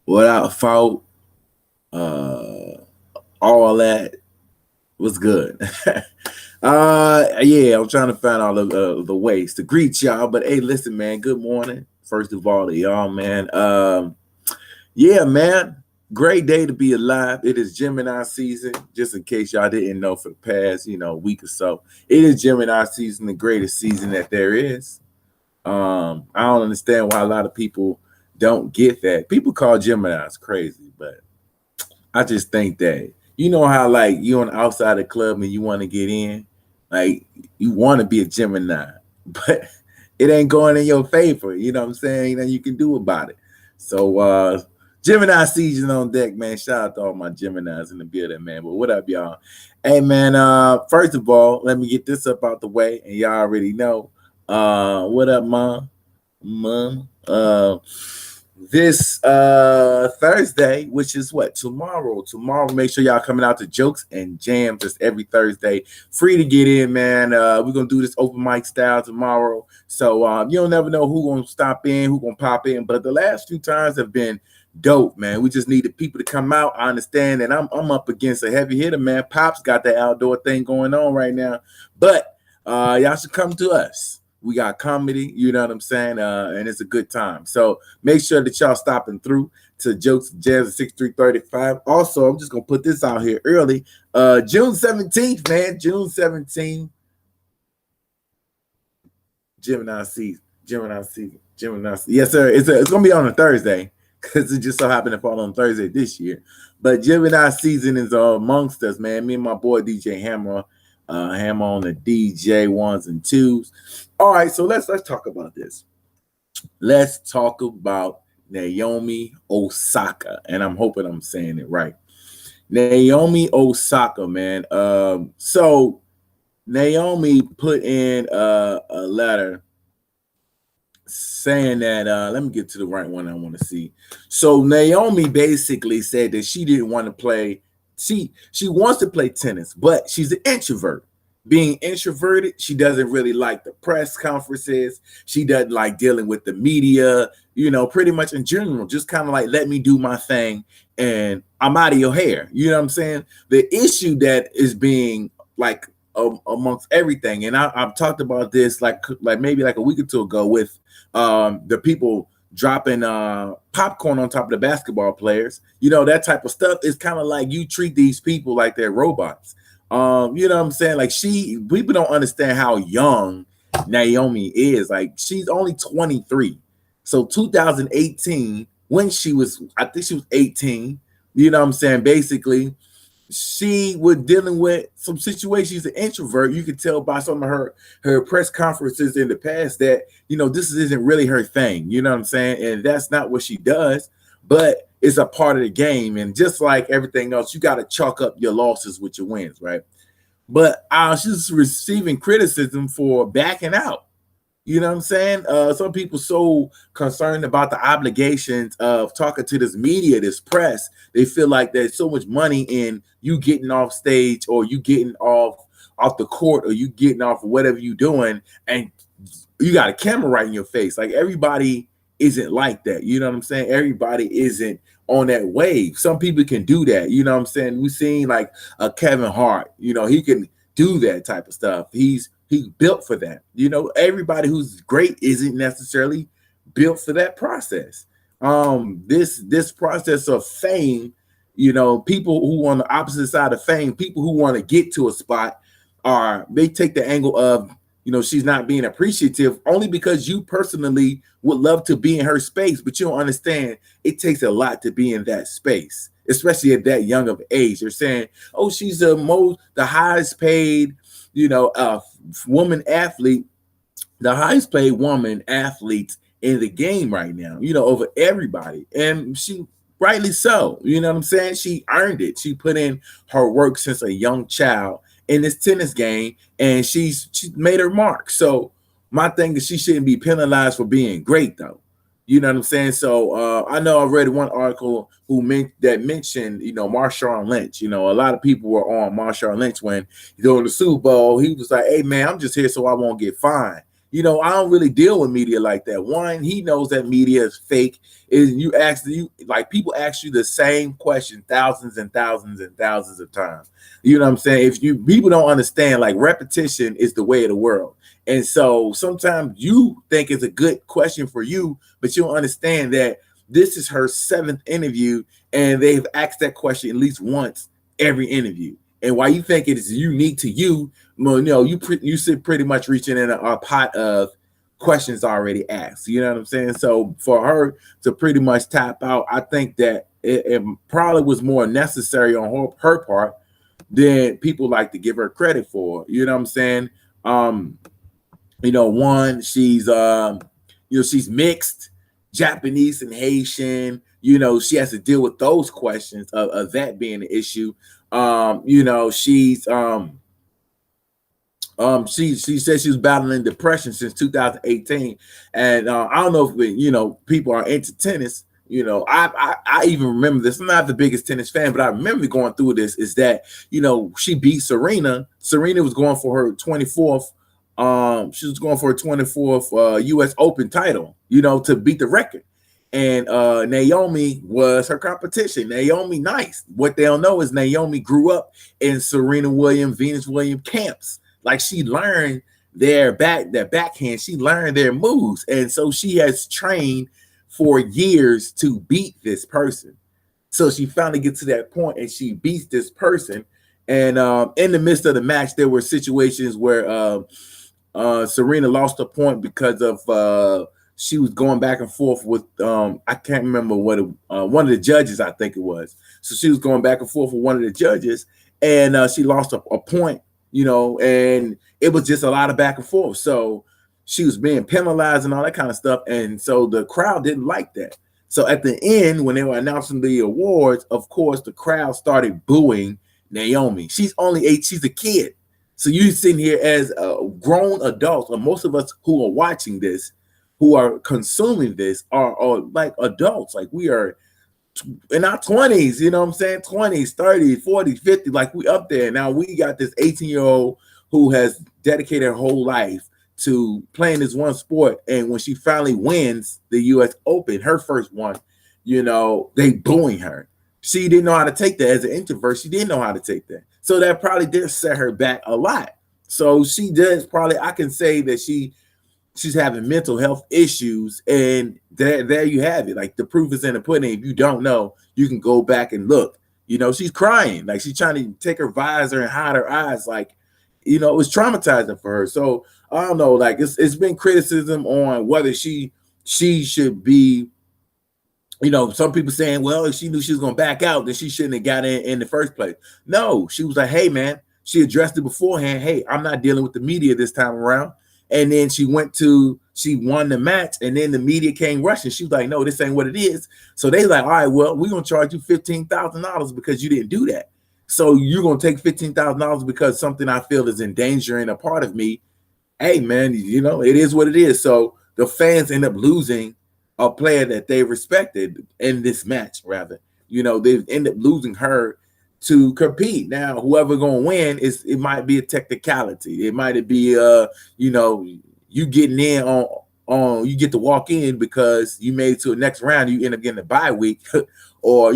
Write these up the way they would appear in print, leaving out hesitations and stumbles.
without fault. Uh, all that was good. Yeah, I'm trying to find all the ways to greet y'all. But hey, listen, man. Good morning. First of all, to y'all, man. Yeah, man. Great day to be alive. It is Gemini season. Just in case y'all didn't know, for the past week or so, it is Gemini season, the greatest season that there is. I don't understand why a lot of people don't get that. People call Geminis crazy, but I just think that how like you on the outside of the club and you want to get in, like you want to be a Gemini, but it ain't going in your favor. You know what I'm saying? You can do about it. So Gemini season on deck, man. Shout out to all my Geminis in the building, man. But what up, y'all? Hey, man. First of all, let me get this up out the way, and y'all already know. What up, mom? Mom. This Thursday, which is what, tomorrow. Tomorrow, make sure y'all coming out to Jokes and Jams just every Thursday. Free to get in, man. We're gonna do this open mic style tomorrow. So you don't never know who gonna stop in, who gonna pop in. But the last few times have been dope, man. We just need the people to come out. I understand that I'm up against a heavy hitter, man. Pop's got that outdoor thing going on right now. But y'all should come to us. We got comedy, you know what I'm saying? And it's a good time. So make sure that y'all stopping through to Jokes and Jams at 6335. Also, I'm just going to put this out here early. June 17th, man. June 17th. Gemini season. Gemini season. Gemini season. Yes, sir. It's going to be on a Thursday because it just so happened to fall on Thursday this year. But Gemini season is amongst us, man. Me and my boy DJ Hammer. Hammer on the DJ ones and twos. All right, so let's talk about this. Let's talk about Naomi Osaka, and I'm hoping I'm saying it right. Naomi Osaka, man. So Naomi put in a letter saying that let me get to the right one I want to see. So Naomi basically said that she didn't want to play. She wants to play tennis, but she's an introvert. Being introverted, she doesn't really like the press conferences. She doesn't like dealing with the media, pretty much in general. Just kind of like, let me do my thing and I'm out of your hair. You know what I'm saying? The issue that is being like amongst everything, and I've talked about this like maybe like a week or two ago with the people dropping popcorn on top of the basketball players, that type of stuff. Is kind of like you treat these people like they're robots. You know what I'm saying? Like people don't understand how young Naomi is. Like she's only 23. So 2018, when I think she was 18, you know what I'm saying? Basically, she was dealing with some situations. She's an introvert. You could tell by some of her press conferences in the past that, this isn't really her thing. You know what I'm saying? And that's not what she does, but it's a part of the game. And just like everything else, you got to chalk up your losses with your wins, right? But she's receiving criticism for backing out. You know what I'm saying? Some people so concerned about the obligations of talking to this media, this press. They feel like there's so much money in you getting off stage or you getting off the court or you getting off of whatever you're doing, and you got a camera right in your face. Like everybody isn't like that. You know what I'm saying? Everybody isn't on that wave. Some people can do that. You know what I'm saying? We've seen like a Kevin Hart. He can do that type of stuff. He's built for that. Everybody who's great isn't necessarily built for that process. This process of fame, people who on the opposite side of fame, people who want to get to a spot they take the angle of, she's not being appreciative only because you personally would love to be in her space, but you don't understand it takes a lot to be in that space, especially at that young of age. They're saying, oh, she's the highest paid, woman athlete, the highest paid woman athlete in the game right now, over everybody. And she rightly so, you know what I'm saying? She earned it. She put in her work since a young child in this tennis game, and she's made her mark. So my thing is she shouldn't be penalized for being great, though. You know what I'm saying? So I know I read one article that mentioned, Marshawn Lynch. A lot of people were on Marshawn Lynch when during the Super Bowl. He was like, hey, man, I'm just here so I won't get fined. I don't really deal with media like that. One, he knows that media is fake. Is you ask you like people ask you the same question thousands and thousands and thousands of times. You know what I'm saying? If you people don't understand, like repetition is the way of the world. And so sometimes you think it's a good question for you, but you don't understand that this is her seventh interview, and they've asked that question at least once every interview. And while you think it is unique to you, well, you sit pretty much reaching in a pot of questions already asked. You know what I'm saying? So for her to pretty much tap out, I think that it probably was more necessary on her part than people like to give her credit for. You know what I'm saying? One, she's mixed, Japanese and Haitian. She has to deal with those questions of that being an issue. She said she was battling depression since 2018, and I don't know if people are into tennis. I even remember this. I'm not the biggest tennis fan, but I remember going through this. Is that she beat Serena. Serena was going for her 24th. She was going for her 24th U.S. Open title. To beat the record. And Naomi was her competition. Naomi, nice. What they don't know is Naomi grew up in Serena Williams, Venus Williams camps. Like she learned their backhand. She learned their moves, and so she has trained for years to beat this person. So she finally gets to that point, and she beats this person. And in the midst of the match, there were situations where Serena lost a point because of she was going back and forth with I can't remember what one of the judges, I think it was. So she was going back and forth with one of the judges, and she lost a point, and it was just a lot of back and forth. So she was being penalized and all that kind of stuff, and so the crowd didn't like that. So at the end, when they were announcing the awards, of course, the crowd started booing Naomi. She's only 8. She's a kid. So you sitting here as grown adults, or most of us who are watching this, who are consuming this, are like adults. Like we are in our 20s, you know what I'm saying? 20s, 30s, 40s, 50s, like we up there. Now we got this 18-year-old who has dedicated her whole life to playing this one sport. And when she finally wins the US Open, her first one, they booing her. She didn't know how to take that as an introvert. She didn't know how to take that. So that probably did set her back a lot. So she does probably, I can say that she's having mental health issues, and there you have it. Like the proof is in the pudding. If you don't know, you can go back and look. She's crying, like she's trying to take her visor and hide her eyes. Like, it was traumatizing for her. So I don't know. Like it's been criticism on whether she should be. Some people saying, well, if she knew she was going to back out, then she shouldn't have got in the first place. No, she was like, hey, man, she addressed it beforehand. Hey, I'm not dealing with the media this time around. And then she won the match, and then the media came rushing. She was like, no, this ain't what it is. So they like, all right, well, we're going to charge you $15,000 because you didn't do that. So you're going to take $15,000 because something I feel is endangering a part of me. Hey, man, it is what it is. So the fans end up losing a player that they respected in this match, rather. They end up losing her to compete. Now, whoever gonna win it might be a technicality. It might be you getting in on you get to walk in because you made it to the next round, you end up getting a bye week, or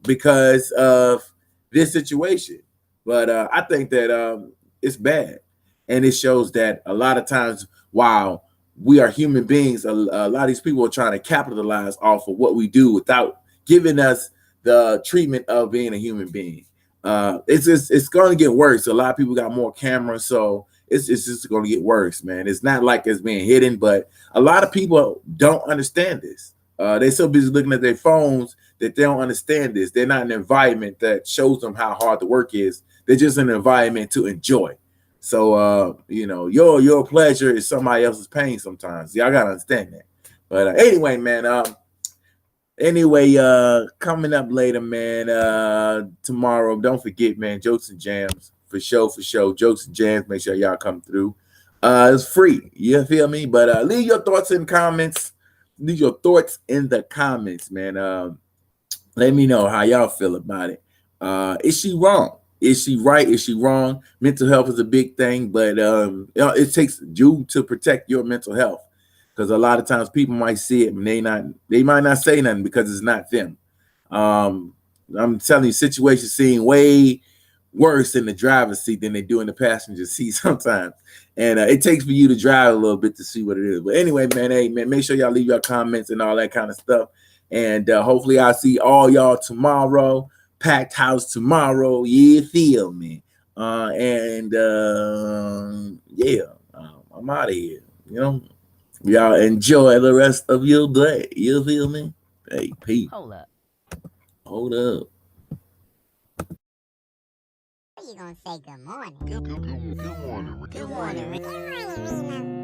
because of this situation. But I think that it's bad, and it shows that a lot of times, while we are human beings, a lot of these people are trying to capitalize off of what we do without giving us the treatment of being a human being. It's going to get worse. A lot of people got more cameras, so it's just going to get worse, man. It's not like it's being hidden, but a lot of people don't understand this. They're so busy looking at their phones that they don't understand this. They're not in an environment that shows them how hard the work is. They're just in an environment to enjoy. So your pleasure is somebody else's pain sometimes. Y'all gotta understand that. But anyway, man. Coming up later, man. Tomorrow, don't forget, man. Jokes and Jams for show. Jokes and Jams. Make sure y'all come through. It's free. You feel me? But leave your thoughts in the comments. Leave your thoughts in the comments, man. Let me know how y'all feel about it. Is she wrong? Is she right? Is she wrong? Mental health is a big thing, but it takes you to protect your mental health, because a lot of times people might see it and they might not say nothing because it's not them. Um, I'm telling you, situations seem way worse in the driver's seat than they do in the passenger seat sometimes. And it takes for you to drive a little bit to see what it is. But anyway, man, hey, man, make sure y'all leave your comments and all that kind of stuff. And hopefully I'll see all y'all tomorrow. Packed house tomorrow. You feel me? Yeah, I'm out of here. You know, y'all enjoy the rest of your day. You feel me? Hey, Pete. Hold up. Hold up. You gonna say good morning? Good morning. Good morning.